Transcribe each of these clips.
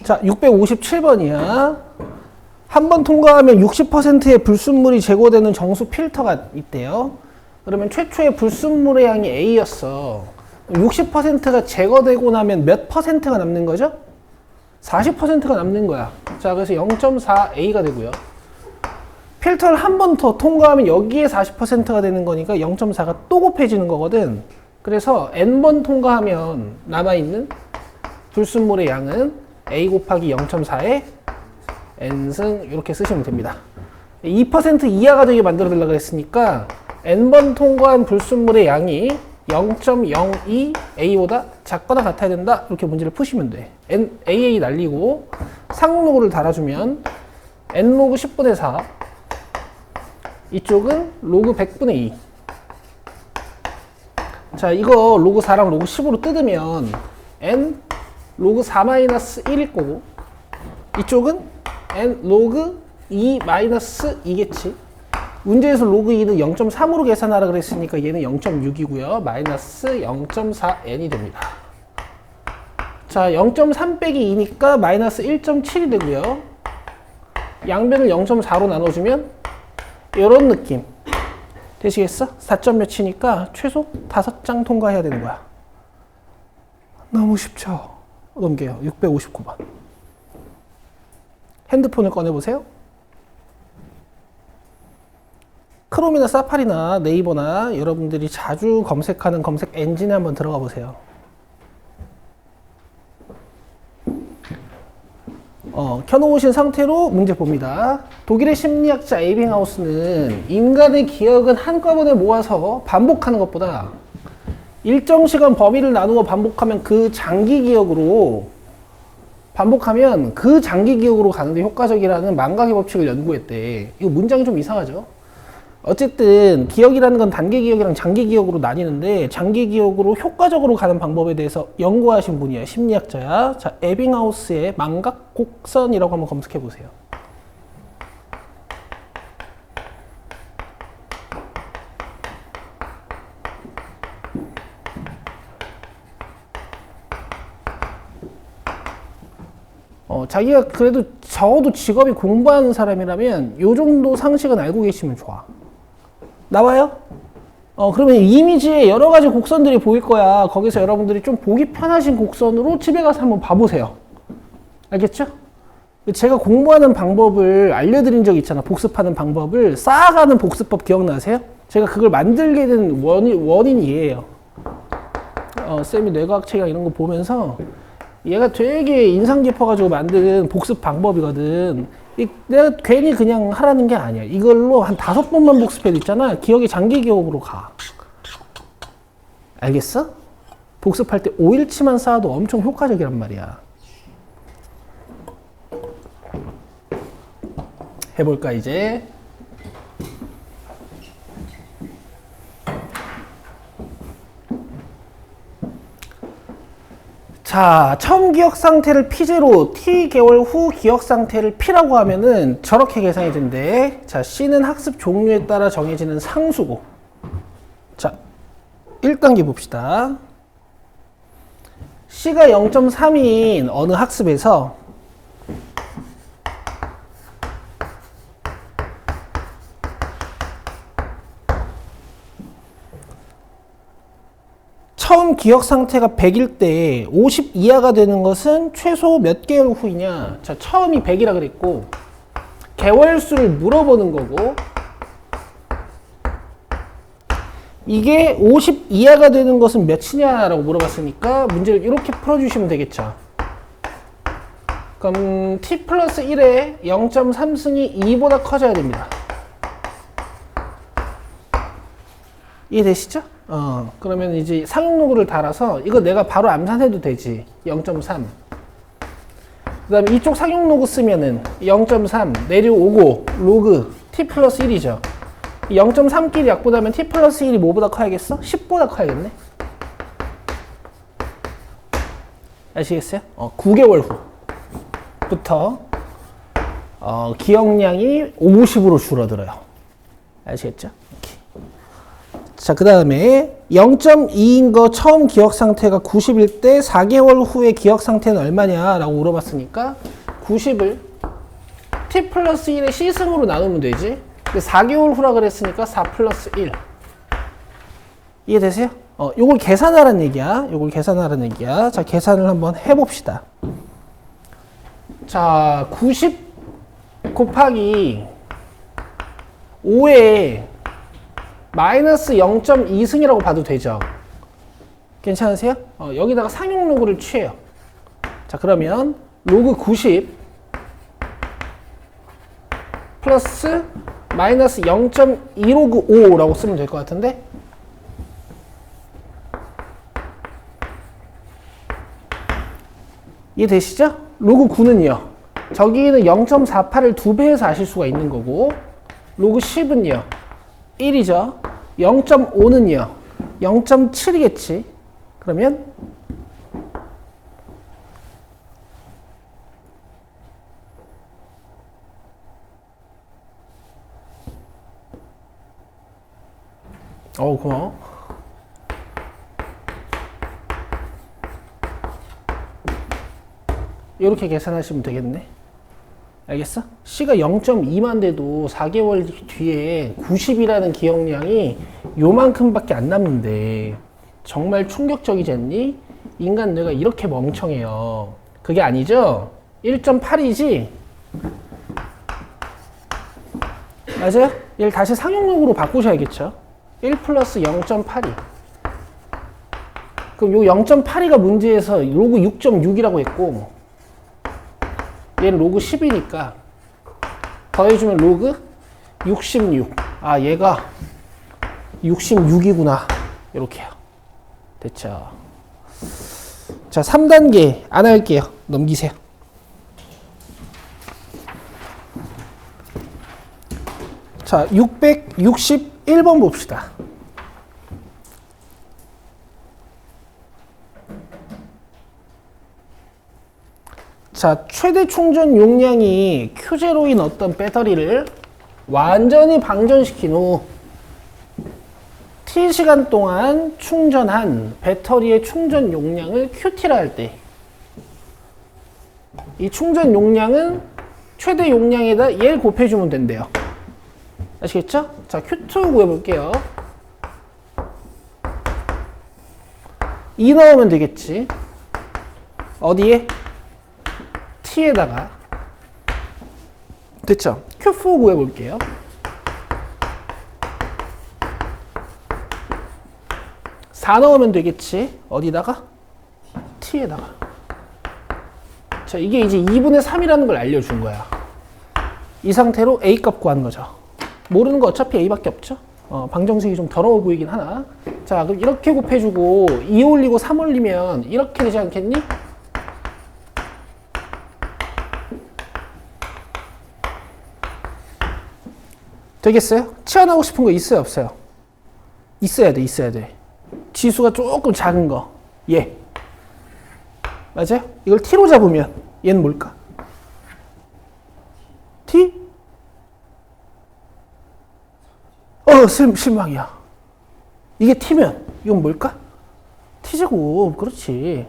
자, 657번이야. 한 번 통과하면 60%의 불순물이 제거되는 정수 필터가 있대요. 그러면 최초의 불순물의 양이 A였어. 60%가 제거되고 나면 몇 퍼센트가 남는 거죠? 40%가 남는 거야. 자, 그래서 0.4A가 되고요. 필터를 한 번 더 통과하면 여기에 40%가 되는 거니까 0.4가 또 곱해지는 거거든. 그래서 N번 통과하면 남아있는 불순물의 양은 A 곱하기 0.4에 N승 이렇게 쓰시면 됩니다. 2% 이하가 되게 만들어 달라고 했으니까 N번 통과한 불순물의 양이 0.02 A보다 작거나 같아야 된다. 이렇게 문제를 푸시면 돼. AA 날리고 상록을 달아주면 N 로그 10분의 4 이쪽은 로그 100분의 2. 자, 이거 로그 4랑 로그 10으로 뜯으면 N 로그 4-1일 거고 이쪽은 N 로그 2-2겠지. 문제에서 로그 2는 0.3으로 계산하라 그랬으니까 얘는 0.6이고요. 마이너스 0.4n이 됩니다. 자, 0.3 빼기 2니까 마이너스 1.7이 되고요. 양변을 0.4로 나눠주면 이런 느낌. 되시겠어? 4점 몇이니까 최소 5장 통과해야 되는 거야. 너무 쉽죠? 넘겨요. 659번. 핸드폰을 꺼내보세요. 크롬이나 사파리나 네이버나 여러분들이 자주 검색하는 검색 엔진에 한번 들어가 보세요. 켜놓으신 상태로 문제 봅니다. 독일의 심리학자 에빙하우스는 인간의 기억은 한꺼번에 모아서 반복하는 것보다 일정 시간 범위를 나누어 반복하면 그 장기 기억으로 가는데 효과적이라는 망각의 법칙을 연구했대. 이거 문장이 좀 이상하죠? 어쨌든 기억이라는 건 단기 기억이랑 장기 기억으로 나뉘는데 장기 기억으로 효과적으로 가는 방법에 대해서 연구하신 분이야. 심리학자야. 자, 에빙하우스의 망각 곡선이라고 한번 검색해 보세요. 자기가 그래도 적어도 직업이 공부하는 사람이라면 요 정도 상식은 알고 계시면 좋아. 나와요? 그러면 이미지에 여러 가지 곡선들이 보일 거야. 거기서 여러분들이 좀 보기 편하신 곡선으로 집에 가서 한번 봐보세요. 알겠죠? 제가 공부하는 방법을 알려드린 적 있잖아. 복습하는 방법을 쌓아가는 복습법 기억나세요? 제가 그걸 만들게 된 원인이 얘예요. 쌤이 뇌과학책이랑 이런 거 보면서 얘가 되게 인상 깊어가지고 만든 복습 방법이거든. 내가 괜히 그냥 하라는 게 아니야. 이걸로 한 5번만 복습해도 있잖아. 기억이 장기 기억으로 가. 알겠어? 복습할 때 5일치만 쌓아도 엄청 효과적이란 말이야. 해볼까 이제? 자, 처음 기억 상태를 P0, T개월 후 기억 상태를 P라고 하면은 저렇게 계산이 된대. 자, C는 학습 종류에 따라 정해지는 상수고. 자, 1단계 봅시다. C가 0.3인 어느 학습에서 처음 기억 상태가 100일 때 50 이하가 되는 것은 최소 몇 개월 후이냐? 자, 처음이 100이라 그랬고 개월 수를 물어보는 거고 이게 50 이하가 되는 것은 몇이냐라고 물어봤으니까 문제를 이렇게 풀어주시면 되겠죠. 그럼 t 플러스 1에 0.3승이 2보다 커져야 됩니다. 이해되시죠? 그러면 이제 상용로그를 달아서 이거 내가 바로 암산해도 되지. 0.3. 그 다음에 이쪽 상용로그 쓰면은 0.3 내려오고 로그 t 플러스 1이죠. 0.3끼리 약분하면 t 플러스 1이 뭐보다 커야겠어? 10보다 커야겠네. 아시겠어요? 9개월 후부터 기억량이 50으로 줄어들어요. 아시겠죠? 이렇게. 자, 그 다음에 0.2인 거 처음 기억 상태가 90일 때 4개월 후에 기억 상태는 얼마냐 라고 물어봤으니까 90을 t 플러스 1의 c승으로 나누면 되지. 근데 4개월 후라 그랬으니까 4 플러스 1. 이해되세요? 요걸 계산하라는 얘기야. 요걸 계산하라는 얘기야. 자, 계산을 한번 해봅시다. 자, 90 곱하기 5에 마이너스 0.2승이라고 봐도 되죠. 괜찮으세요? 여기다가 상용 로그를 취해요. 자, 그러면 로그 90 플러스 마이너스 0.2 로그 5라고 쓰면 될 것 같은데, 이해되시죠? 로그 9는요, 저기는 0.48을 2배해서 아실 수가 있는 거고, 로그 10은요 1이죠. 0.5는요 0.7이겠지. 그러면 고마워. 이렇게 계산하시면 되겠네. 알겠어? C가 0.2만 돼도 4개월 뒤에 90이라는 기억량이 요만큼밖에 안 남는데 정말 충격적이지 않니? 인간 뇌가 이렇게 멍청해요. 그게 아니죠? 1.8이지? 맞아요? 얘를 다시 상용력으로 바꾸셔야겠죠? 1 플러스 0.82. 그럼 요 0.82가 문제에서 로그 6.6이라고 했고, 얘는 로그 10이니까 더해주면 로그 66. 아, 얘가 66이구나. 이렇게요. 됐죠. 자, 3단계 안 할게요. 넘기세요. 자, 661번 봅시다. 자, 최대 충전 용량이 Q0인 어떤 배터리를 완전히 방전시킨 후 T시간 동안 충전한 배터리의 충전 용량을 QT라 할 때, 이 충전 용량은 최대 용량에다 얘를 곱해주면 된대요. 아시겠죠? 자, Q2 구해볼게요. 2 넣으면 되겠지. 어디에? T에다가. 됐죠? Q4 구해볼게요. 4 넣으면 되겠지. 어디다가? T에다가. 자, 이게 이제 2분의 3이라는 걸 알려준 거야. 이 상태로 A 값 구하는 거죠. 모르는 거 어차피 A밖에 없죠. 방정식이 좀 더러워 보이긴 하나. 자, 그럼 이렇게 곱해주고 2 올리고 3 올리면 이렇게 되지 않겠니? 되겠어요? 치환하고 싶은 거 있어요, 없어요? 있어야 돼, 있어야 돼. 지수가 조금 작은 거. 얘. 맞아요? 이걸 T로 잡으면 얘는 뭘까? T? 실망이야. 이게 T면 이건 뭘까? T제곱. 그렇지.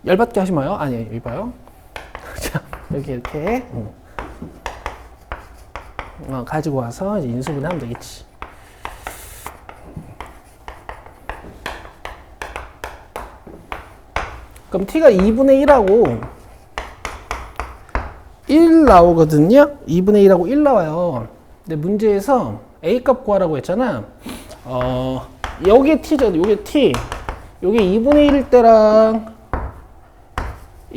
열받게 하지 마요. 아니, 여기 봐요. 자, 이렇게. 가지고 와서 이제 인수분해하면 되겠지. 그럼 T가 2분의 1하고 1 나오거든요. 2분의 1하고 1 나와요. 근데 문제에서 A 값 구하라고 했잖아. 여기에 T죠. 요게 T. 요게 2분의 1일 때랑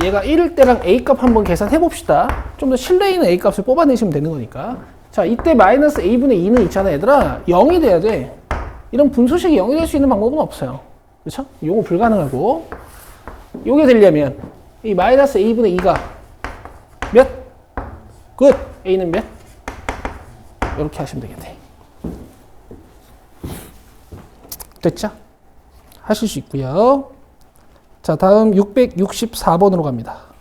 얘가 1일 때랑 A 값 한번 계산해 봅시다. 좀 더 신뢰 있는 A 값을 뽑아내시면 되는 거니까. 자, 이때 마이너스 A분의 2는 있잖아, 얘들아. 0이 돼야 돼. 이런 분수식이 0이 될 수 있는 방법은 없어요. 그렇죠? 요거 불가능하고. 요게 되려면 이 마이너스 A분의 2가 몇? 굿! A는 몇? 이렇게 하시면 되겠네. 됐죠? 하실 수 있고요. 자, 다음 664번으로 갑니다.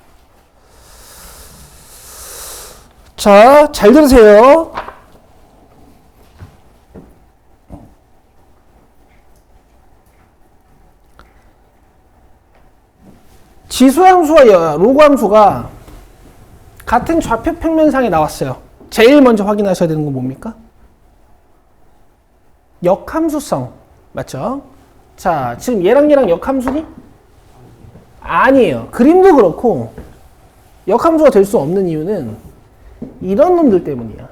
자, 잘 들으세요. 지수함수와 로그 함수가 같은 좌표 평면상에 나왔어요. 제일 먼저 확인하셔야 되는 건 뭡니까? 역함수성. 맞죠? 자, 지금 얘랑 역함수니? 아니에요. 그림도 그렇고 역함수가 될 수 없는 이유는 이런 놈들 때문이야.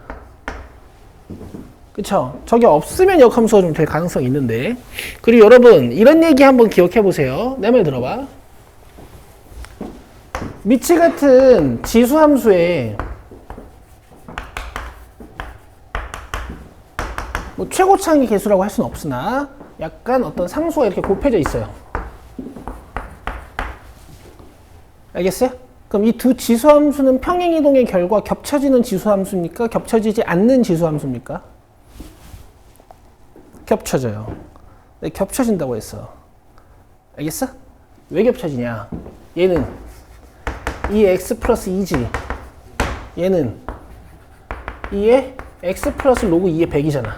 그쵸? 저게 없으면 역함수가 좀 될 가능성이 있는데. 그리고 여러분 이런 얘기 한번 기억해 보세요. 내 말 들어봐. 미치 같은 지수함수에 뭐 최고차항의 개수라고 할 수는 없으나 약간 어떤 상수가 이렇게 곱해져 있어요. 알겠어요? 그럼 이 두 지수함수는 평행이동의 결과 겹쳐지는 지수함수입니까? 겹쳐지지 않는 지수함수입니까? 겹쳐져요. 네, 겹쳐진다고 했어. 알겠어? 왜 겹쳐지냐? 얘는 2x 플러스 2지. 얘는 2에 x 플러스 로그 2의 100이잖아.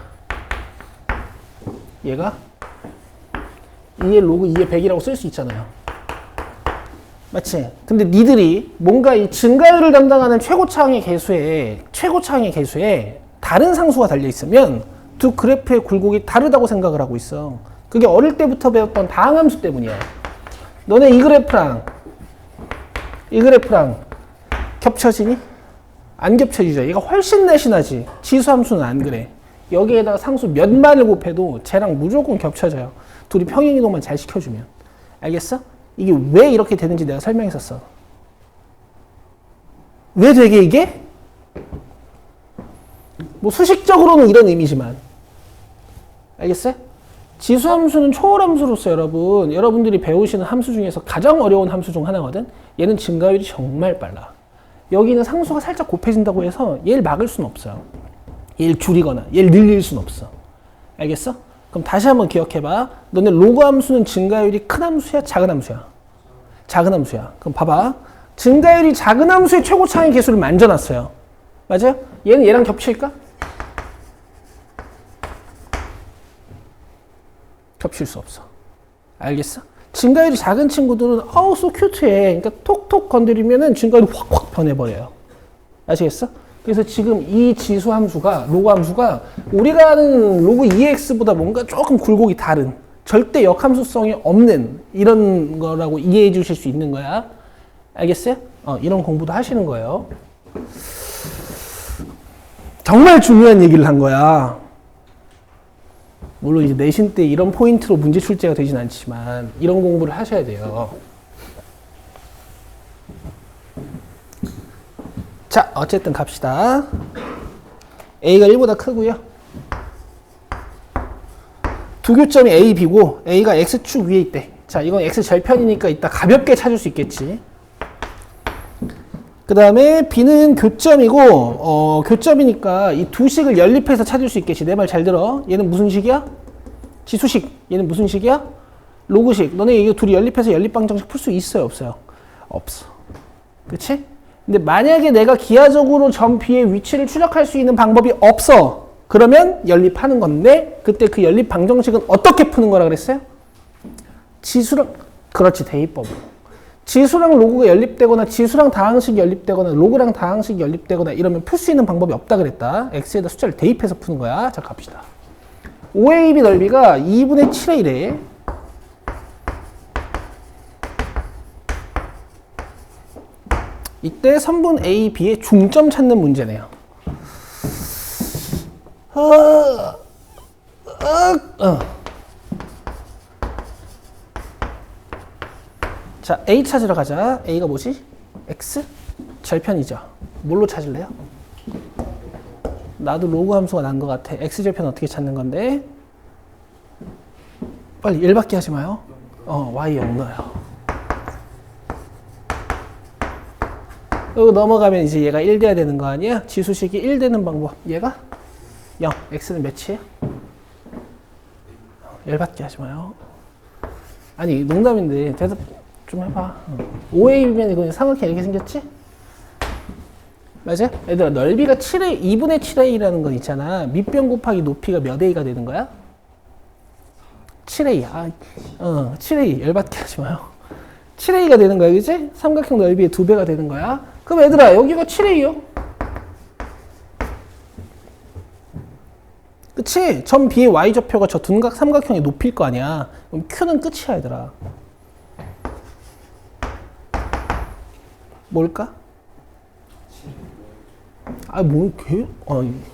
얘가 2의 로그 2의 100이라고 쓸 수 있잖아요. 맞지? 근데 니들이 뭔가 이 증가율을 담당하는 최고차항의 개수에 다른 상수가 달려 있으면 두 그래프의 굴곡이 다르다고 생각을 하고 있어. 그게 어릴 때부터 배웠던 다항함수 때문이야. 너네 이 그래프랑 겹쳐지니? 안 겹쳐지죠. 얘가 훨씬 내신하지. 지수함수는 안 그래. 여기에다가 상수 몇만을 곱해도 쟤랑 무조건 겹쳐져요. 둘이 평행이동만 잘 시켜주면. 알겠어? 이게 왜 이렇게 되는지 내가 설명했었어. 왜 되게 이게? 뭐 수식적으로는 이런 의미지만. 알겠어요? 지수함수는 초월함수로서 여러분들이 배우시는 함수 중에서 가장 어려운 함수 중 하나거든? 얘는 증가율이 정말 빨라. 여기는 상수가 살짝 곱해진다고 해서 얘를 막을 수는 없어요. 얘를 줄이거나 얘를 늘릴 수는 없어. 알겠어? 그럼 다시 한번 기억해봐. 너네 로그 함수는 증가율이 큰 함수야? 작은 함수야? 작은 함수야. 그럼 봐봐. 증가율이 작은 함수의 최고차항의 개수를 만져놨어요. 맞아요? 얘는 얘랑 겹칠까? 겹칠 수 없어. 알겠어? 증가율이 작은 친구들은 so cute해. 그러니까 톡톡 건드리면은 증가율이 확확 변해버려요. 아시겠어? 그래서 지금 이 지수 함수가, 로그 함수가 우리가 아는 로그 2x보다 뭔가 조금 굴곡이 다른, 절대 역함수성이 없는 이런 거라고 이해해 주실 수 있는 거야. 알겠어요? 이런 공부도 하시는 거예요. 정말 중요한 얘기를 한 거야. 물론 이제 내신 때 이런 포인트로 문제 출제가 되진 않지만 이런 공부를 하셔야 돼요. 자, 어쨌든 갑시다. A가 1보다 크고요. 두 교점이 A, B고 A가 X축 위에 있대. 자, 이건 X절편이니까 이따 가볍게 찾을 수 있겠지. 그 다음에 B는 교점이고 교점이니까 이 두 식을 연립해서 찾을 수 있겠지. 내 말 잘 들어. 얘는 무슨 식이야? 지수식. 얘는 무슨 식이야? 로그식. 너네 이거 둘이 연립해서 연립방정식 풀 수 있어요? 없어요? 없어. 그치? 근데 만약에 내가 기하적으로 점 B의 위치를 추적할 수 있는 방법이 없어. 그러면 연립하는 건데 그때 그 연립 방정식은 어떻게 푸는 거라 그랬어요? 지수랑, 그렇지, 대입법으로. 지수랑 로그가 연립되거나 지수랑 다항식이 연립되거나 로그랑 다항식이 연립되거나 이러면 풀 수 있는 방법이 없다 그랬다. x에다 숫자를 대입해서 푸는 거야. 자, 갑시다. OAB 넓이가 2분의 7의 1에 이때 선분 A, B의 중점 찾는 문제네요. 자, A 찾으러 가자. A가 뭐지? X? 절편이죠. 뭘로 찾을래요? 나도 로그 함수가 난 것 같아. X절편 어떻게 찾는 건데? 빨리 1밖에 하지 마요. Y 0 넣어요. 여기 넘어가면 이제 얘가 1 돼야 되는 거 아니야? 지수식이 1 되는 방법. 얘가 0. X는 몇이에요? 1밖에 하지 마요. 아니, 농담인데 대답 좀 해봐. OAB면 이거 삼각형 이렇게 생겼지? 맞아? 얘들아, 넓이가 2분의 7A라는 건 있잖아. 밑변 곱하기 높이가 몇 A가 되는 거야? 7A. 7A. 열받게 하지 마요. 7A가 되는 거야, 그지? 삼각형 넓이의 2배가 되는 거야. 그럼 얘들아, 여기가 7A요. 그치? 점 B의 Y좌표가 저 둔각 삼각형의 높이일 거 아니야. 그럼 Q는 끝이야, 얘들아. 뭘까?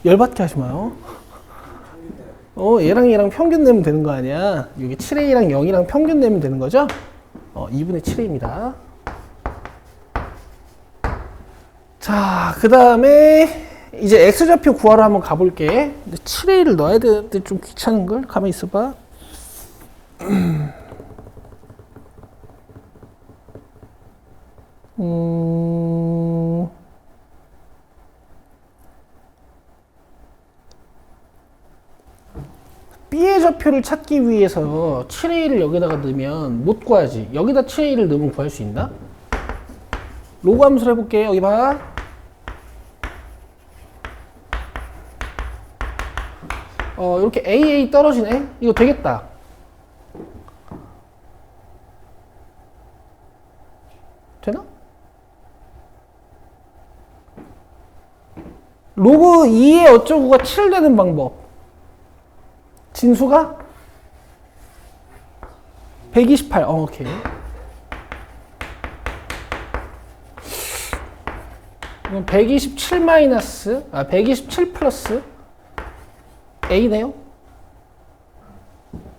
열받게 하지 마요. 얘랑 평균 내면 되는 거 아니야. 여기 7A랑 0이랑 평균 내면 되는 거죠? 2분의 7A입니다. 자, 그 다음에 이제 X좌표 구하러 한번 가볼게. 근데 7A를 넣어야 되는데 좀 귀찮은걸? 가만히 있어봐. B의 좌표를 찾기 위해서 7A를 여기다가 넣으면 못 구하지. 여기다 7A를 넣으면 구할 수 있나? 로그 함수를 해볼게. 여기 봐. 이렇게 AA 떨어지네? 이거 되겠다. 되나? 로그 2의 어쩌구가 7 되는 방법. 진수가 128. 오케이. 이건 127 마이너스, 127 플러스 A네요?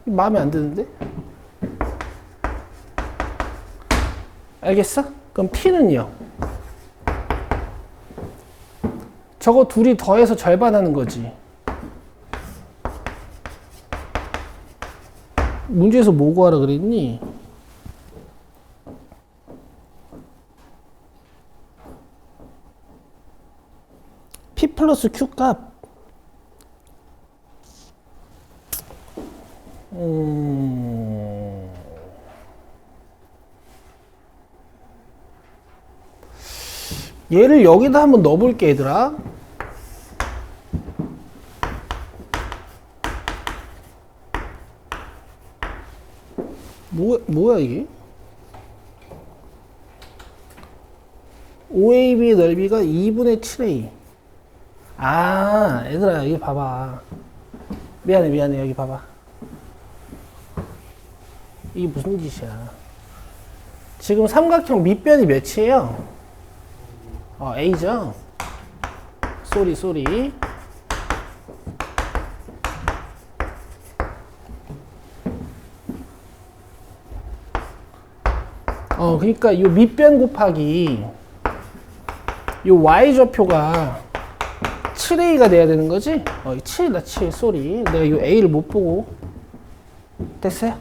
마음에 안 드는데? 알겠어? 그럼 P는요? 저거 둘이 더해서 절반하는 거지. 문제에서 뭐 구하라 그랬니? P 플러스 Q 값. 얘를 여기다 한번 넣어볼게, 얘들아. 뭐야 이게? OAB의 넓이가 2분의 7A. 얘들아 여기 봐봐. 미안해 여기 봐봐. 이게 무슨 짓이야? 지금 삼각형 밑변이 몇이에요? A죠? 쏘리. 그러니까 이 밑변 곱하기 이 Y좌표가 7A가 돼야 되는 거지? 7이다, 7. 쏘리. 내가 이 A를 못 보고. 됐어요?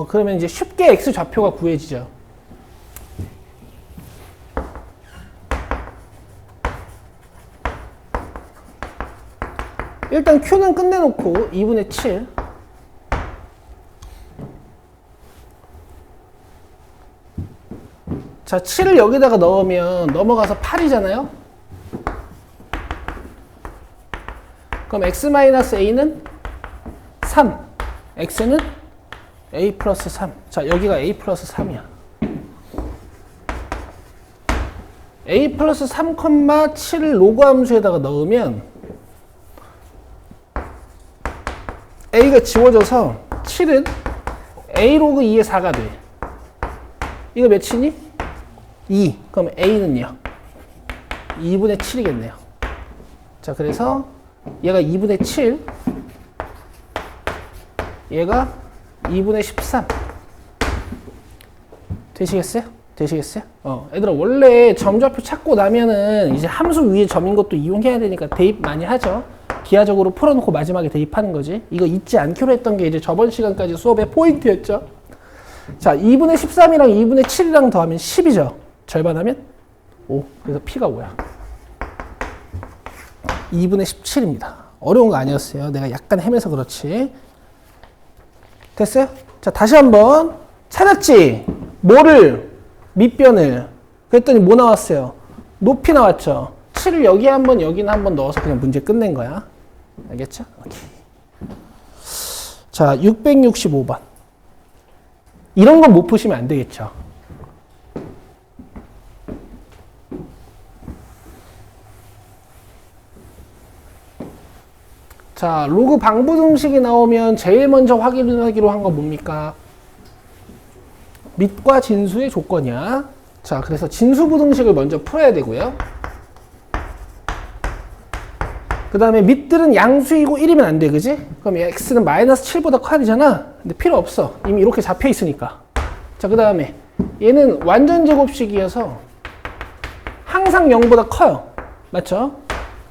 그러면 이제 쉽게 X좌표가 구해지죠. 일단 Q는 끝내놓고 2분의 7. 자, 7을 여기다가 넣으면 넘어가서 8이잖아요? 그럼 X-A는 3. X는 A 플러스 3. 자, 여기가 A 플러스 3이야. A 플러스 3, 7을 로그 함수에다가 넣으면 A가 지워져서 7은 A 로그 2의 4가 돼. 이거 몇이니? 2. 그럼 A는요? 2분의 7이겠네요. 자, 그래서 얘가 2분의 7, 얘가 2분의 13. 되시겠어요? 얘들아, 원래 점좌표 찾고 나면은 이제 함수 위에 점인 것도 이용해야 되니까 대입 많이 하죠. 기하적으로 풀어놓고 마지막에 대입하는 거지. 이거 잊지 않기로 했던 게 이제 저번 시간까지 수업의 포인트였죠. 자, 2분의 13이랑 2분의 7이랑 더하면 10이죠. 절반하면 5. 그래서 P가 5야. 2분의 17입니다. 어려운 거 아니었어요. 내가 약간 헤매서 그렇지. 됐어요? 자, 다시 한번 찾았지? 뭐를? 밑변을. 그랬더니 뭐 나왔어요? 높이 나왔죠? 7을 여기에 한 번, 여기는 한 번 넣어서 그냥 문제 끝낸 거야. 알겠죠? 오케이. 자, 665번. 이런 건 못 푸시면 안 되겠죠. 자, 로그 방부등식이 나오면 제일 먼저 확인하기로 한 건 뭡니까? 밑과 진수의 조건이야. 자, 그래서 진수부등식을 먼저 풀어야 되고요. 그 다음에 밑들은 양수이고 1이면 안 돼, 그지? 그럼 x는 마이너스 7보다 커야 되잖아. 근데 필요 없어. 이미 이렇게 잡혀 있으니까. 자, 그 다음에 얘는 완전 제곱식이어서 항상 0보다 커요. 맞죠?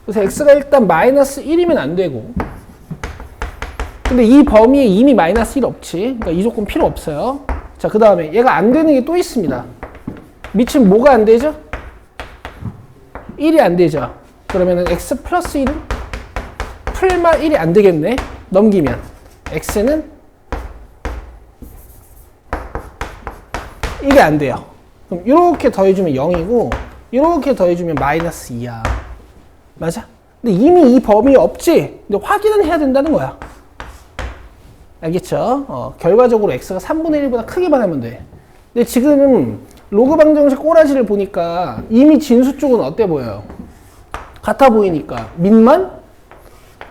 그래서 x가 일단 마이너스 1이면 안 되고, 근데 이 범위에 이미 마이너스 1 없지. 그러니까 이 조건 필요 없어요. 자, 그 다음에 얘가 안 되는 게 또 있습니다. 밑은 뭐가 안 되죠? 1이 안 되죠. 그러면은 x 플러스 1은 풀마 1이 안 되겠네. 넘기면 x는 이게 안 돼요. 그럼 이렇게 더해주면 0이고 이렇게 더해주면 마이너스 2야. 맞아? 근데 이미 이 범위에 없지? 근데 확인은 해야 된다는 거야. 알겠죠? 결과적으로 x가 3분의 1보다 크기만 하면 돼. 근데 지금 로그 방정식 꼬라지를 보니까 이미 진수 쪽은 어때 보여요? 같아 보이니까 밑만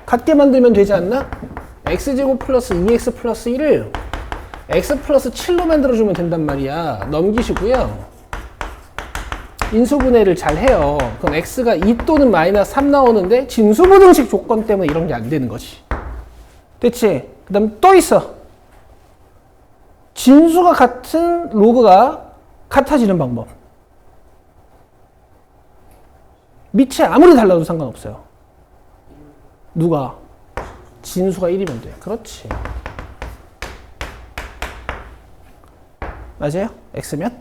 같게 만들면 되지 않나? x제곱 플러스 2x 플러스 1을 x 플러스 7로 만들어주면 된단 말이야. 넘기시고요. 인수분해를 잘 해요. 그럼 x가 2 또는 마이너스 3 나오는데 진수부등식 조건 때문에 이런 게 안 되는 거지. 됐지? 그 다음 또 있어. 진수가 같은 로그가 같아지는 방법. 밑이 아무리 달라도 상관없어요. 누가? 진수가 1이면 돼. 그렇지. 맞아요? x면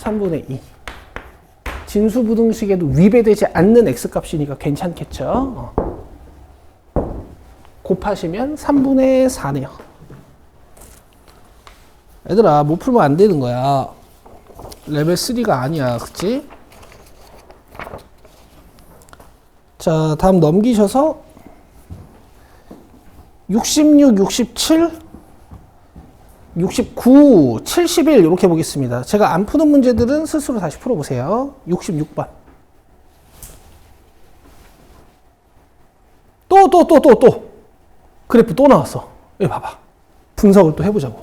3분의 2. 진수부등식에도 위배되지 않는 x값이니까 괜찮겠죠? 곱하시면 3분의 4네요. 얘들아, 못 풀면 안 되는 거야. 레벨 3가 아니야. 그치? 자, 다음 넘기셔서 66, 67, 69, 71 이렇게 보겠습니다. 제가 안 푸는 문제들은 스스로 다시 풀어보세요. 66번. 또. 그래프 또 나왔어. 여기 봐봐. 분석을 또 해보자고.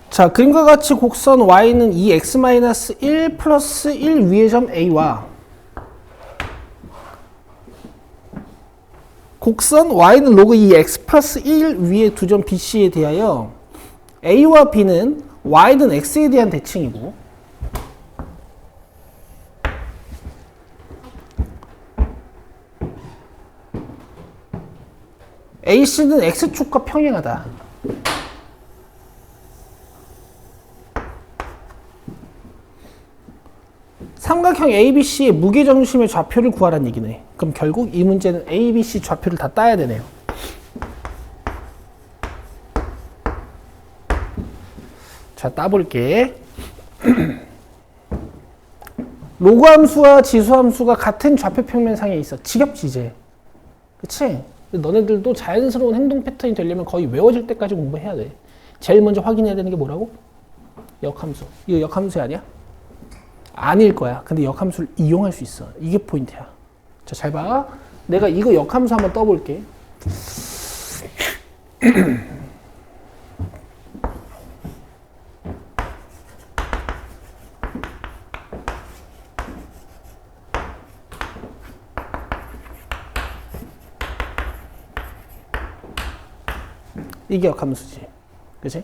자, 그림과 같이 곡선 y는 2x-1 플러스 1 위의 점 a와 곡선 y는 로그 2x 플러스 1 위의 두 점 bc에 대하여 a와 b는 y는 x에 대한 대칭이고 ac는 x축과 평행하다. 삼각형 ABC의 무게중심의 좌표를 구하라는 얘기네. 그럼 결국 이 문제는 ABC 좌표를 다 따야 되네요. 자, 따볼게. 로그 함수와 지수 함수가 같은 좌표 평면상에 있어. 지겹지 이제. 그치? 너네들도 자연스러운 행동 패턴이 되려면 거의 외워질 때까지 공부해야 돼. 제일 먼저 확인해야 되는 게 뭐라고? 역함수. 이거 역함수 아니야? 아닐 거야. 근데 역함수를 이용할 수 있어. 이게 포인트야. 자, 잘 봐. 내가 이거 역함수 한번 떠볼게. 이게 역함수지. 그치?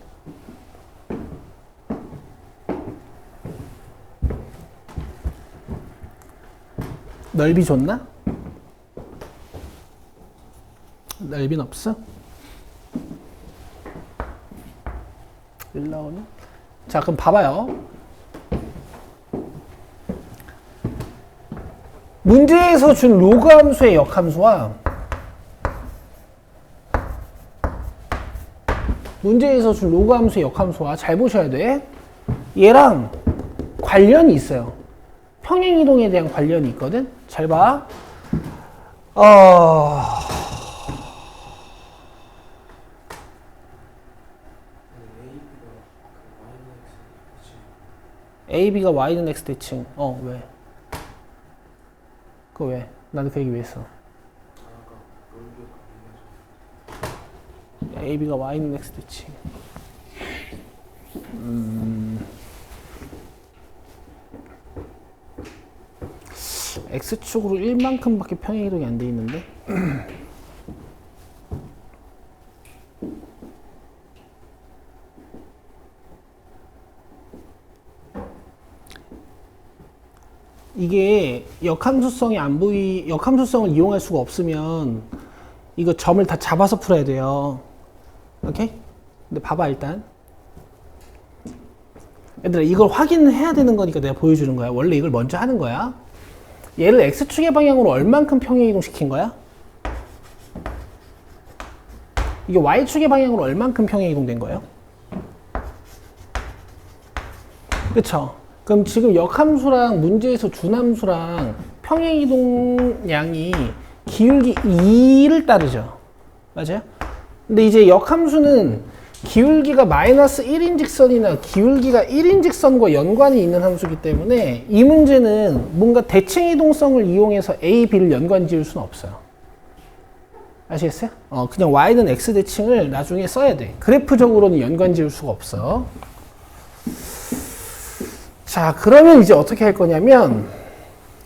넓이 줬나? 넓이는 없어? 1 나오네. 자, 그럼 봐봐요. 문제에서 준 로그 함수의 역함수와 문제에서 준 로그 함수의 역함수와 잘 보셔야 돼. 얘랑 관련이 있어요. 평행이동에 대한 관련이 있거든. 잘 봐. A, B가 Y는 X 대칭. 왜? 그거 왜? 나도 그 얘기 왜 했어? A, B가 Y는 X 대칭. X축으로 1만큼밖에 평행이동이 안 돼 있는데 이게 역함수성이 역함수성을 이용할 수가 없으면 이거 점을 다 잡아서 풀어야 돼요. 오케이? 근데 봐봐 일단 얘들아 이걸 확인해야 되는 거니까 내가 보여주는 거야. 원래 이걸 먼저 하는 거야. 얘를 X축의 방향으로 얼만큼 평행이동 시킨 거야? 이게 Y축의 방향으로 얼만큼 평행이동 된 거예요? 그쵸? 그럼 지금 역함수랑 문제에서 준함수랑 평행이동량이 기울기 2를 따르죠. 맞아요? 근데 이제 역함수는 기울기가 마이너스 1인 직선이나 기울기가 1인 직선과 연관이 있는 함수이기 때문에 이 문제는 뭔가 대칭이동성을 이용해서 A, B를 연관 지을 수는 없어요. 아시겠어요? 그냥 Y는 X 대칭을 나중에 써야 돼. 그래프적으로는 연관 지을 수가 없어. 자, 그러면 이제 어떻게 할 거냐면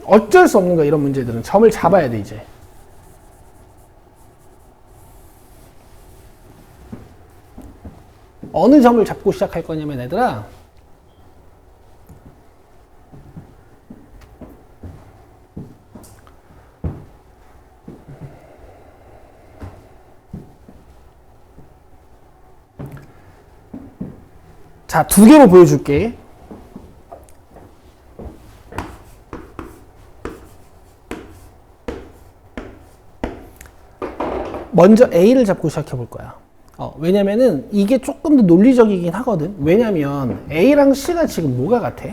어쩔 수 없는 거야. 이런 문제들은 점을 잡아야 돼 이제. 어느 점을 잡고 시작할 거냐면 얘들아 자, 두 개로 보여줄게. 먼저 A를 잡고 시작해 볼 거야. 왜냐면은 이게 조금 더 논리적이긴 하거든. 왜냐면 A랑 C가 지금 뭐가 같아?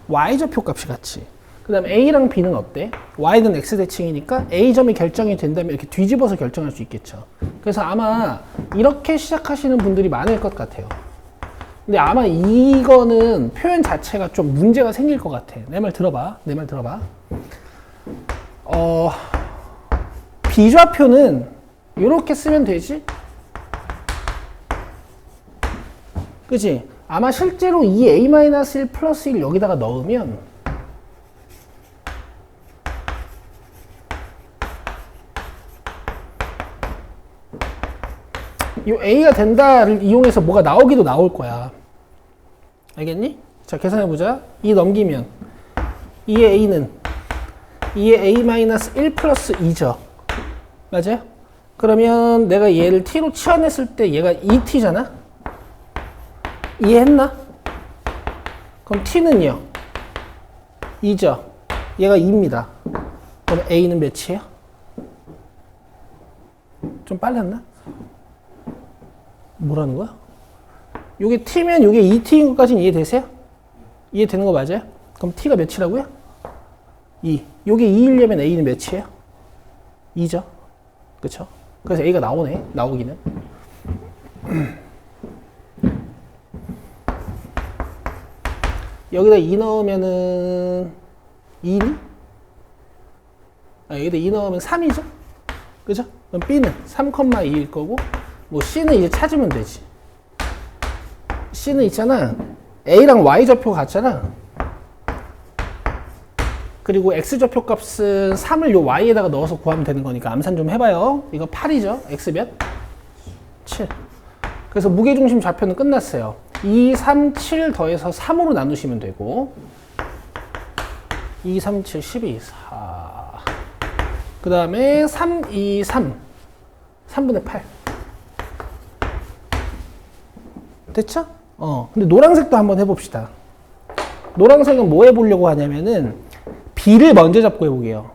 Y좌표 값이 같지. 그 다음 A랑 B는 어때? Y는 X 대칭이니까 A점이 결정이 된다면 이렇게 뒤집어서 결정할 수 있겠죠. 그래서 아마 이렇게 시작하시는 분들이 많을 것 같아요. 근데 아마 이거는 표현 자체가 좀 문제가 생길 것 같아. 내 말 들어봐. 내 말 들어봐. B좌표는 이렇게 쓰면 되지? 그치? 아마 실제로 2a-1 플러스 1 여기다가 넣으면 이 a가 된다를 이용해서 뭐가 나오기도 나올 거야. 알겠니? 자, 계산해보자. 2 넘기면 2의 a는 2의 a-1 플러스 2죠. 맞아요? 그러면 내가 얘를 t로 치환했을 때 얘가 2t잖아? 이해했나? 그럼 t는요? 2죠? 얘가 2입니다. 그럼 a는 몇이에요? 좀 빨랐나? 뭐라는 거야? 요게 t면 요게 2t인 것까지는 이해되세요? 이해되는 거 맞아요? 그럼 t가 몇이라고요? 2. 요게 2이려면 a는 몇이에요? 2죠? 그쵸? 그래서 a가 나오네. 나오기는. 여기다 2 넣으면은 2니? 여기다 2 넣으면 3이죠? 그죠? 그럼 B는 3,2일 거고, 뭐 C는 이제 찾으면 되지. C는 있잖아. A랑 Y좌표 같잖아. 그리고 X좌표 값은 3을 요 Y에다가 넣어서 구하면 되는 거니까 암산 좀 해봐요. 이거 8이죠? X 몇? 7. 그래서 무게중심 좌표는 끝났어요. 2, 3, 7 더해서 3으로 나누시면 되고 2, 3, 7, 12, 4. 그 다음에 3, 2, 3. 3분의 8. 됐죠? 근데 노란색도 한번 해봅시다. 노란색은 뭐 해보려고 하냐면은 B를 먼저 잡고 해보게요.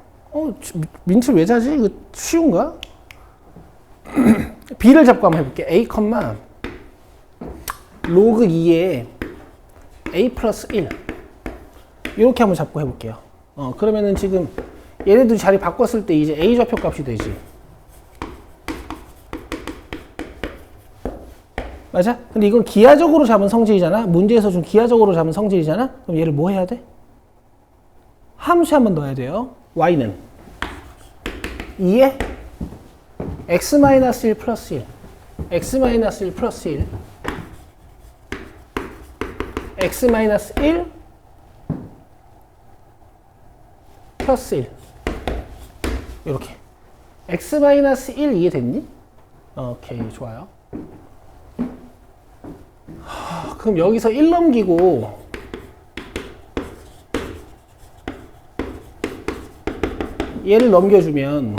민철 왜 자지? 이거 쉬운가? B를 잡고 한번 해볼게. A, 로그 2에 A 플러스 1 이렇게 한번 잡고 해볼게요. 그러면은 지금 얘네들 자리 바꿨을 때 이제 A 좌표 값이 되지. 맞아? 근데 이건 기하적으로 잡은 성질이잖아. 문제에서 좀 기하적으로 잡은 성질이잖아. 그럼 얘를 뭐 해야 돼? 함수에 한번 넣어야 돼요. y는 2에 x-1 플러스 1 x-1 플러스 1 x-1 플러스 1 이렇게 x-1 이해됐니? 오케이, 좋아요. 그럼 여기서 1 넘기고 얘를 넘겨주면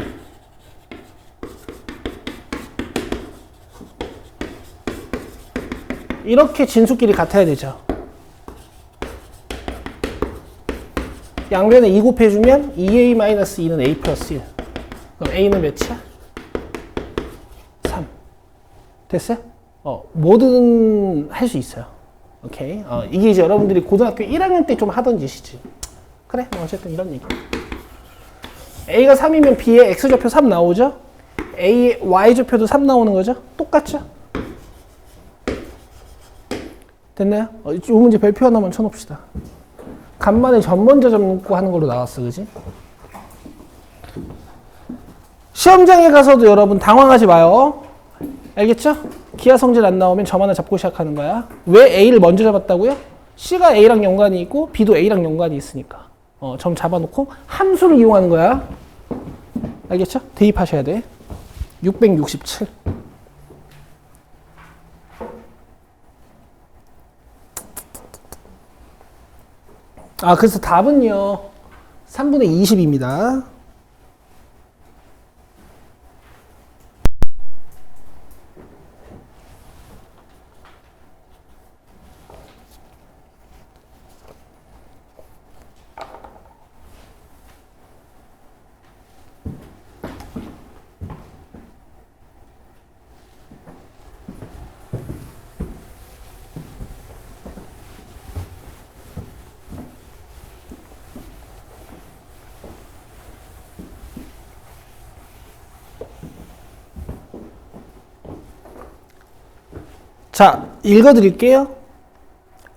이렇게 진수끼리 같아야 되죠. 양변에 2 곱해주면 2a-2는 a 플러스 1. 그럼 a는 몇이야? 3. 됐어요? 뭐든 할 수 있어요. 오케이. 이게 이제 여러분들이 고등학교 1학년 때 좀 하던 짓이지. 그래, 뭐 어쨌든 이런 얘기. a가 3이면 b의 x좌표 3 나오죠? a의 y좌표도 3 나오는 거죠? 똑같죠? 됐나요? 이 문제 별표 하나만 쳐놓읍시다. 간만에 점 먼저 잡고 하는 걸로 나왔어, 그지? 시험장에 가서도 여러분 당황하지 마요. 알겠죠? 기하 성질 안 나오면 점 하나 잡고 시작하는 거야. 왜 A를 먼저 잡았다고요? C가 A랑 연관이 있고 B도 A랑 연관이 있으니까. 점 잡아놓고 함수를 이용하는 거야. 알겠죠? 대입하셔야 돼. 667. 그래서 답은요. 3분의 20입니다. 자, 읽어드릴게요.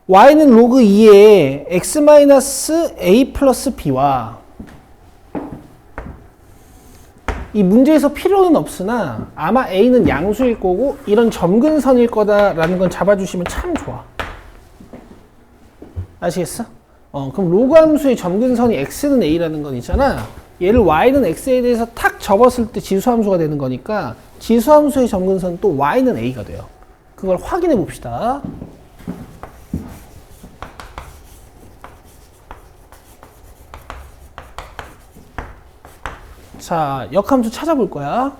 y는 로그 2에 x-a 플러스 b와 이 문제에서 필요는 없으나 아마 a는 양수일 거고 이런 점근선일 거다라는 건 잡아주시면 참 좋아. 아시겠어? 그럼 로그 함수의 점근선이 x는 a라는 건 있잖아. 얘를 y는 x에 대해서 탁 접었을 때 지수함수가 되는 거니까 지수함수의 점근선 또 y는 a가 돼요. 그걸 확인해 봅시다. 자, 역함수 찾아볼 거야.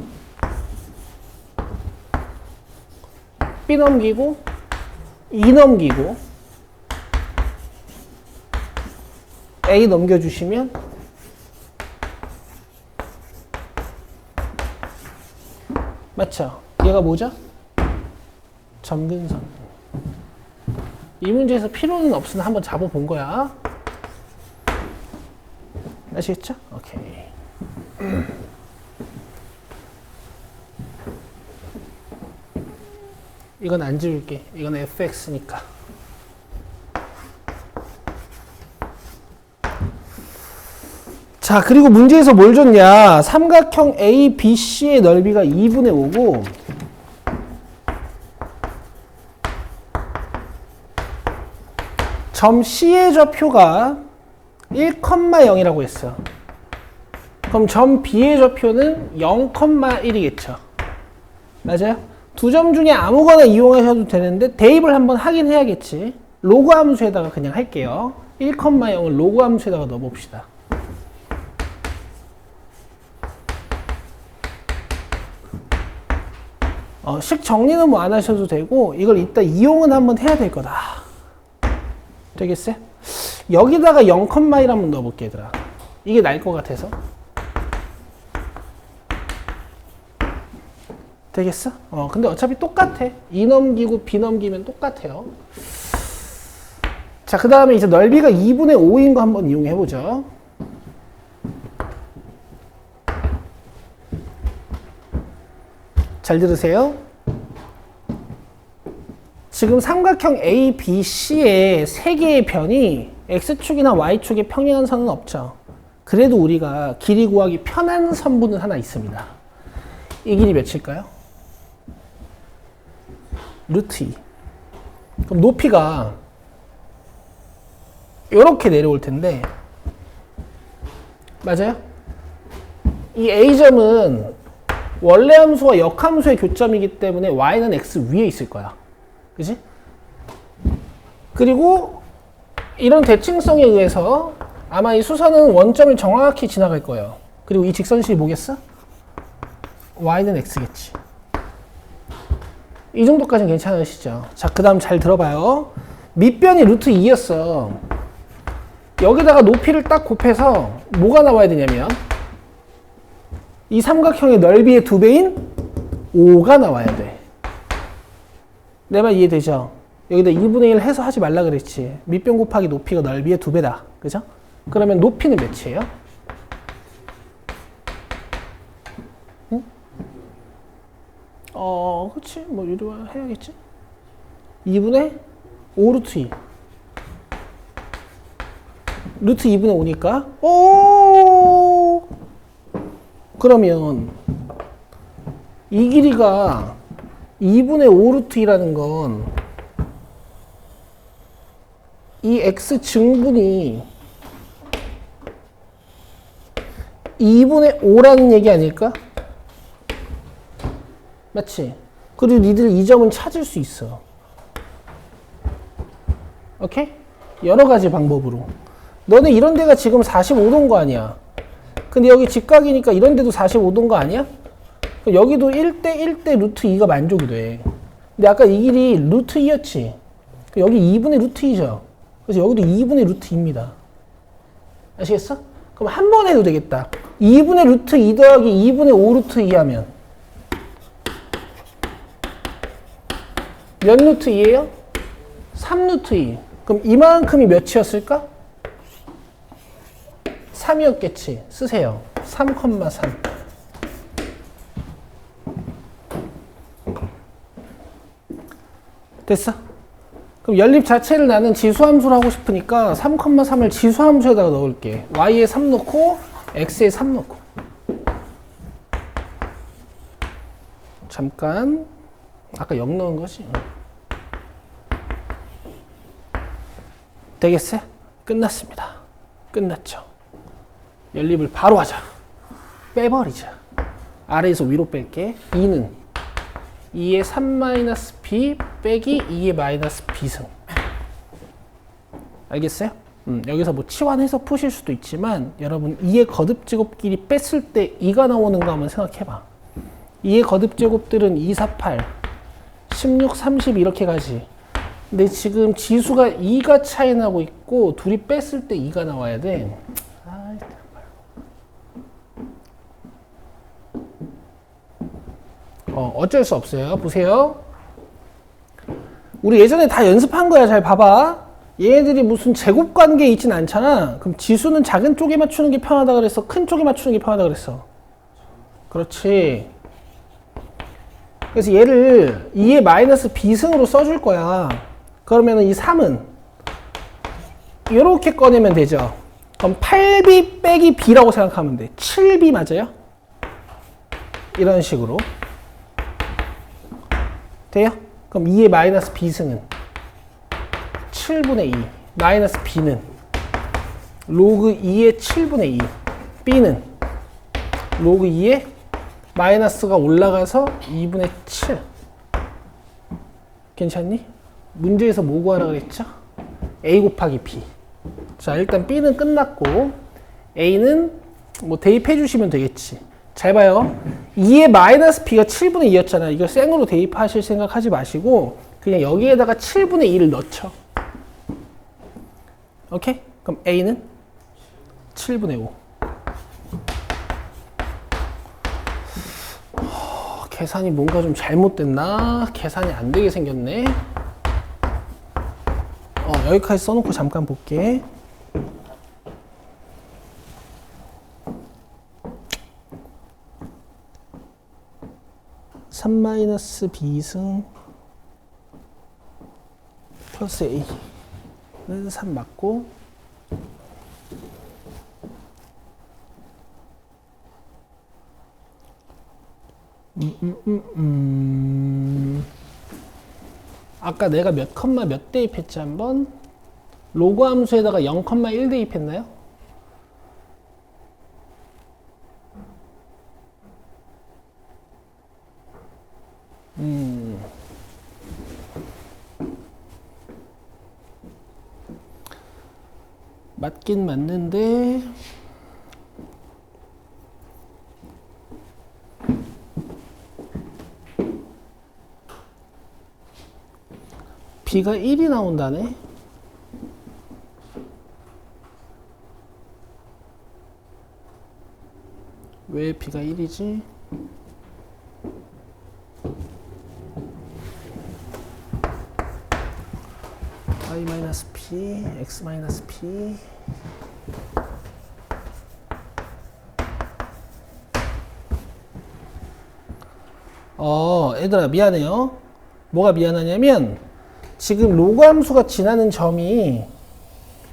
B 넘기고, E 넘기고, A 넘겨주시면 맞죠? 얘가 뭐죠? 점근선. 이 문제에서 필요는 없으나 한번 잡아본 거야. 아시겠죠? 오케이. 이건 안 지울게. 이건 fx니까. 자, 그리고 문제에서 뭘 줬냐? 삼각형 ABC의 넓이가 2분의 5고 점 C의 좌표가 1,0이라고 했어. 그럼 점 B의 좌표는 0,1이겠죠. 맞아요? 두 점 중에 아무거나 이용하셔도 되는데 대입을 한번 하긴 해야겠지. 로그 함수에다가 그냥 할게요. 1,0을 로그 함수에다가 넣어봅시다. 식 정리는 뭐 안 하셔도 되고 이걸 이따 이용은 한번 해야 될 거다. 되겠어요? 여기다가 0,1 한번 넣어볼게, 얘들아. 이게 나을 것 같아서. 되겠어? 근데 어차피 똑같아. E 넘기고 B 넘기면 똑같아요. 자, 그 다음에 이제 넓이가 2분의 5인 거 한번 이용해보죠. 잘 들으세요. 지금 삼각형 ABC의 세 개의 변이 X축이나 Y축에 평행한 선은 없죠. 그래도 우리가 길이 구하기 편한 선분은 하나 있습니다. 이 길이 몇일까요? 루트 2. 그럼 높이가 이렇게 내려올 텐데, 맞아요? 이 A점은 원래 함수와 역함수의 교점이기 때문에 Y는 X 위에 있을 거야. 그지? 그리고 이런 대칭성에 의해서 아마 이 수선은 원점을 정확히 지나갈 거예요. 그리고 이 직선식이 뭐겠어? Y는 X겠지. 이 정도까지는 괜찮으시죠? 자, 그 다음 잘 들어봐요. 밑변이 루트 2였어. 여기다가 높이를 딱 곱해서 뭐가 나와야 되냐면 이 삼각형의 넓이의 2배인 5가 나와야 돼. 내 말 이해되죠? 여기다 2분의 1 해서 하지 말라 그랬지. 밑변 곱하기 높이가 넓이의 2배다. 그죠? 그러면 높이는 몇이에요? 응? 그치. 뭐, 이리 해야겠지? 2분의 5 루트 2. 루트 2분의 5니까, 그러면, 이 길이가 2분의 5 루트 2라는 건, 이 x 증분이 2분의 5라는 얘기 아닐까? 맞지? 그리고 니들 이 점은 찾을 수 있어. 오케이? 여러 가지 방법으로. 너네 이런 데가 지금 45도인 거 아니야? 근데 여기 직각이니까 이런 데도 45도인 거 아니야? 여기도 1대 1대 루트 2가 만족이 돼. 근데 아까 이 길이 루트 2였지? 여기 2분의 루트 2죠? 그래서 여기도 2분의 루트 2입니다. 아시겠어? 그럼 한 번 해도 되겠다. 2분의 루트 2 더하기 2분의 5 루트 2 하면 몇 루트 2예요? 3 루트 2. 그럼 이만큼이 몇이었을까? 3이었겠지. 쓰세요. 3,3. 됐어? 그럼 연립 자체를 나는 지수함수로 하고 싶으니까 3,3을 지수함수에다가 넣을게. y에 3 넣고 x에 3 넣고. 잠깐. 아까 0 넣은 거지? 되겠어요? 끝났습니다. 끝났죠? 연립을 바로 하자. 빼버리자. 아래에서 위로 뺄게. 2는 2의 3-b 빼기 2의 마이너스 b승. 알겠어요? 여기서 뭐 치환해서 푸실 수도 있지만 여러분 2의 거듭제곱끼리 뺐을 때 2가 나오는 거 한번 생각해봐. 2의 거듭제곱들은 2, 4, 8, 16, 30 이렇게 가지. 근데 지금 지수가 2가 차이 나고 있고 둘이 뺐을 때 2가 나와야 돼. 어쩔 수 없어요. 보세요. 우리 예전에 다 연습한 거야. 잘 봐봐. 얘네들이 무슨 제곱 관계에 있진 않잖아. 그럼 지수는 작은 쪽에 맞추는 게 편하다 그랬어? 큰 쪽에 맞추는 게 편하다 그랬어? 그렇지. 그래서 얘를 2의 마이너스 b승으로 써줄 거야. 그러면 이 3은 이렇게 꺼내면 되죠. 그럼 8b 빼기 b라고 생각하면 돼. 7b 맞아요? 이런 식으로. 돼요? 그럼 2의 마이너스 b승은 7분의 2. 마이너스 b는 로그 2의 7분의 2. b는 로그 2의 마이너스가 올라가서 2분의 7. 괜찮니? 문제에서 뭐 구하라 그랬죠? a 곱하기 b. 자, 일단 b는 끝났고 a는 뭐 대입해 주시면 되겠지. 잘 봐요. 2의 마이너스 b가 7분의 2였잖아. 이걸 생으로 대입하실 생각하지 마시고 그냥 여기에다가 7분의 2를 넣죠. 오케이? 그럼 a는 7분의 5. 계산이 뭔가 좀 잘못됐나? 계산이 안 되게 생겼네. 여기까지 써놓고 잠깐 볼게. (3-b승) 플러스 A는 3 맞고, 아까 내가 몇 컴마 몇 대입했지 한번? 로그 함수에다가 0,1 대입했나요? 맞긴 맞는데 B가 1이 나온다네. 왜 B가 1이지? y-p, x-p. 얘들아 미안해요. 뭐가 미안하냐면 지금 로그 함수가 지나는 점이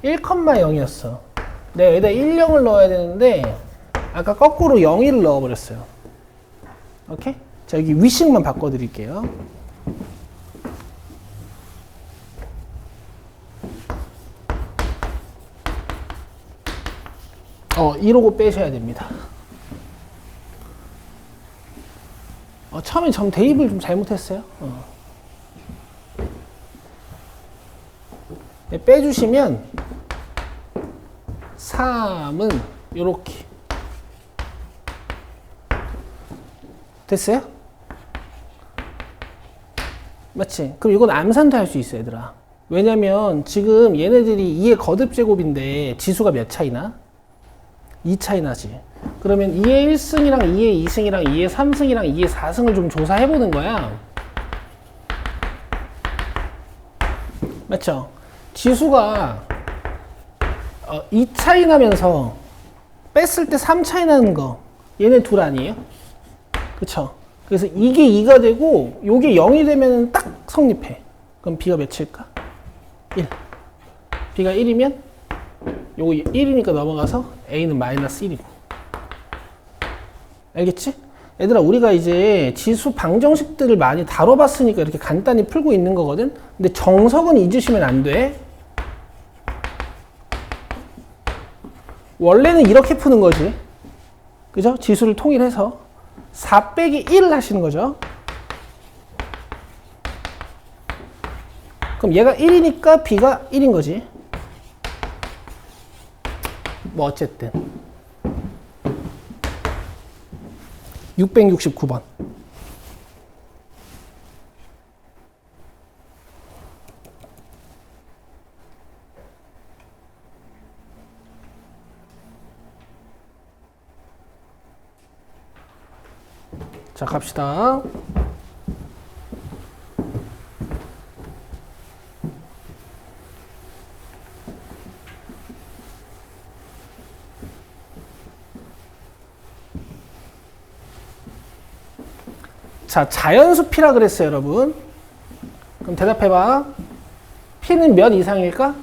1,0이었어. 내가 여기다 1, 0을 넣어야 되는데 아까 거꾸로 0,1을 넣어버렸어요. 오케이? 자, 여기 위식만 바꿔드릴게요. 이러고 빼셔야 됩니다. 처음에 점 대입을 좀 잘못했어요. 네, 빼주시면 3은 요렇게 됐어요? 맞지? 그럼 이건 암산도 할 수 있어 얘들아. 왜냐면 지금 얘네들이 2의 거듭 제곱인데 지수가 몇 차이나? 2 차이 나지. 그러면 2의 1승이랑 2의 2승이랑 2의 3승이랑 2의 4승을 좀 조사해보는 거야. 맞죠? 지수가 2 차이 나면서 뺐을 때 3 차이 나는 거 얘네 둘 아니에요? 그쵸? 그래서 이게 2가 되고 요게 0이 되면 딱 성립해. 그럼 B가 몇일까? 1. B가 1이면 요거 1이니까 넘어가서 A는 마이너스 1이고. 알겠지? 얘들아 우리가 이제 지수 방정식들을 많이 다뤄봤으니까 이렇게 간단히 풀고 있는 거거든? 근데 정석은 잊으시면 안 돼. 원래는 이렇게 푸는 거지. 그죠? 지수를 통일해서 4 빼기 1 하시는 거죠. 그럼 얘가 1이니까 B가 1인 거지. 뭐 어쨌든 669번. 자, 갑시다. 자, 자연수 P라 그랬어요, 여러분. 그럼 대답해봐. P는 몇 이상일까?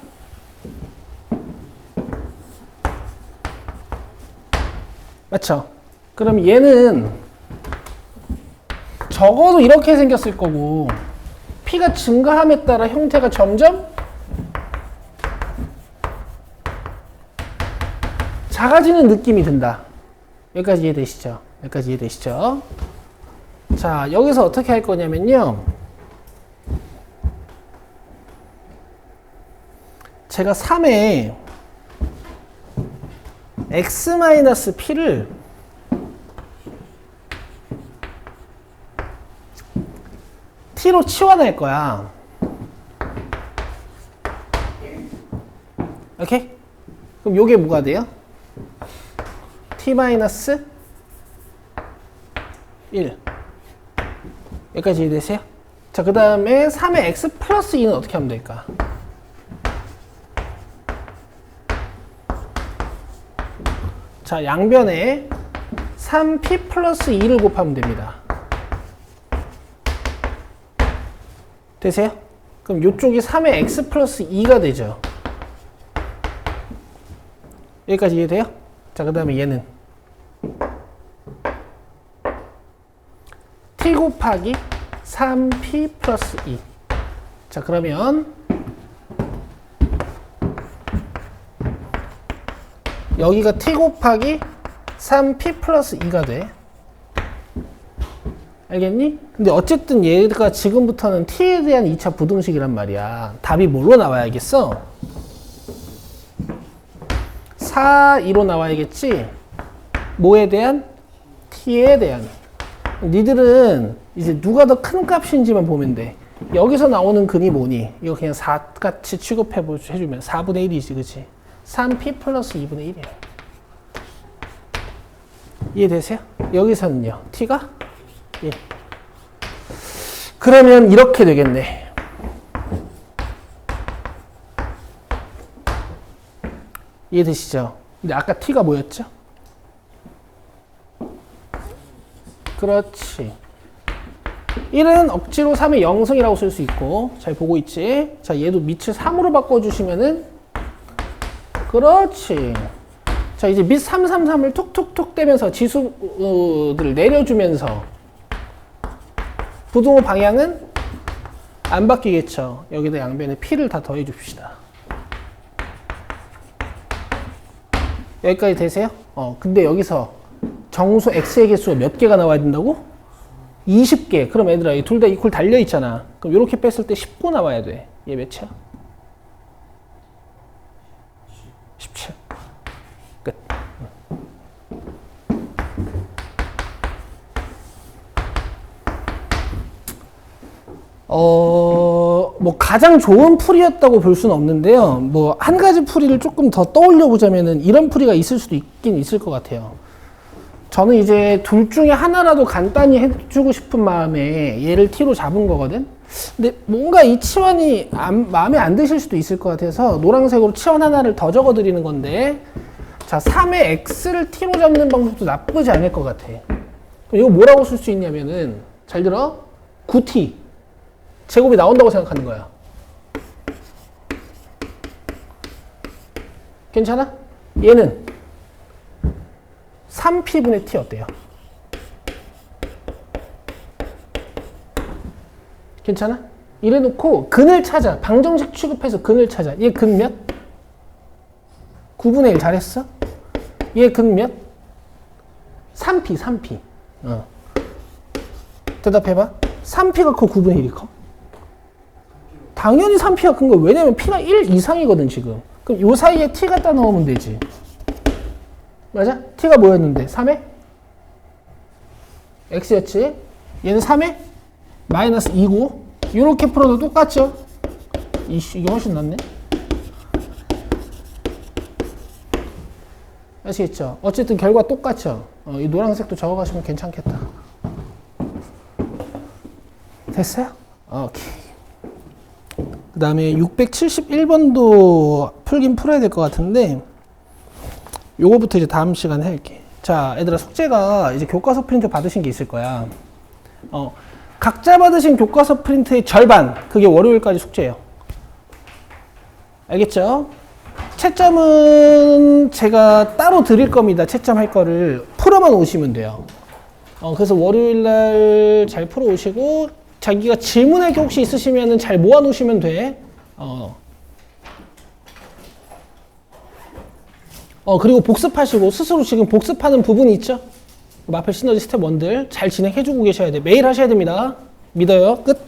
맞죠? 그럼 얘는 적어도 이렇게 생겼을 거고 P가 증가함에 따라 형태가 점점 작아지는 느낌이 든다. 여기까지 이해되시죠? 여기까지 이해되시죠? 자, 여기서 어떻게 할 거냐면요. 제가 3에 x-p를 t로 치환할 거야. 오케이? 그럼 요게 뭐가 돼요? t-1 여기까지 이해되세요? 자, 그 다음에 3의 x 플러스 2는 어떻게 하면 될까? 자, 양변에 3p 플러스 2를 곱하면 됩니다. 되세요? 그럼 이쪽이 3의 x 플러스 2가 되죠. 여기까지 이해돼요? 자, 그 다음에 얘는 t 곱하기 3p 플러스 2. 자, 그러면 여기가 t 곱하기 3p 플러스 2가 돼. 알겠니? 근데 어쨌든 얘가 지금부터는 t에 대한 2차 부등식이란 말이야. 답이 뭘로 나와야겠어? 4, 2로 나와야겠지? 뭐에 대한? t에 대한. 니들은 이제 누가 더 큰 값인지만 보면 돼. 여기서 나오는 근이 뭐니? 이거 그냥 4같이 취급해주면 4분의 1이지, 그치? 3p 플러스 2분의 1이야. 이해되세요? 여기서는요, t가 1. 그러면 이렇게 되겠네. 이해되시죠? 근데 아까 t가 뭐였죠? 그렇지. 1은 억지로 3의 0승이라고 쓸 수 있고, 잘 보고 있지? 자, 얘도 밑을 3으로 바꿔주시면은, 그렇지. 자, 이제 밑 3, 3, 3을 툭툭툭 떼면서 지수들을 내려주면서, 부등호 방향은 안 바뀌겠죠. 여기다 양변에 p를 다 더해 줍시다. 여기까지 되세요? 근데 여기서 정수 x의 개수가 몇 개가 나와야 된다고? 20개. 그럼 얘들아, 둘 다 이퀄 달려 있잖아. 그럼 이렇게 뺐을 때 19 나와야 돼. 얘 몇이야? 17. 끝. 뭐 가장 좋은 풀이였다고 볼 수는 없는데요. 뭐 한 가지 풀이를 조금 더 떠올려 보자면은 이런 풀이가 있을 수도 있긴 있을 것 같아요. 저는 이제 둘 중에 하나라도 간단히 해주고 싶은 마음에 얘를 t로 잡은 거거든. 근데 뭔가 이 치환이 마음에 안 드실 수도 있을 것 같아서 노란색으로 치환 하나를 더 적어 드리는 건데, 자, 3의 x를 t로 잡는 방법도 나쁘지 않을 것 같아. 그럼 이거 뭐라고 쓸 수 있냐면은, 잘 들어, 9t 제곱이 나온다고 생각하는 거야. 괜찮아? 얘는 3p분의 t 어때요? 괜찮아? 이래놓고 근을 찾아. 방정식 취급해서 근을 찾아. 얘 근 몇? 9분의 1 잘했어? 얘 근 몇? 3p. 대답해봐. 3p가 커, 9분의 1이 커? 당연히 3p가 큰 거야. 왜냐면 p가 1 이상이거든, 지금. 그럼 요 사이에 t 갖다 넣으면 되지. 맞아? t가 뭐였는데? 3에? x였지? 얘는 3에? 마이너스 2고, 이렇게 풀어도 똑같죠? 이게 훨씬 낫네? 아시겠죠? 어쨌든 결과 똑같죠? 이 노란색도 적어가시면 괜찮겠다. 됐어요? 오케이. 그 다음에 671번도 풀긴 풀어야 될 것 같은데, 요거부터 이제 다음 시간에 할게. 자, 얘들아, 숙제가 이제 교과서 프린트 받으신 게 있을 거야. 각자 받으신 교과서 프린트의 절반, 그게 월요일까지 숙제예요. 알겠죠? 채점은 제가 따로 드릴 겁니다. 채점할 거를 풀어만 오시면 돼요. 그래서 월요일날 잘 풀어 오시고, 자기가 질문할 게 혹시 있으시면 잘 모아 놓으시면 돼. 그리고 복습하시고, 스스로 지금 복습하는 부분이 있죠? 마펠 시너지 스텝 1들 잘 진행해주고 계셔야 돼. 매일 하셔야 됩니다. 믿어요. 끝.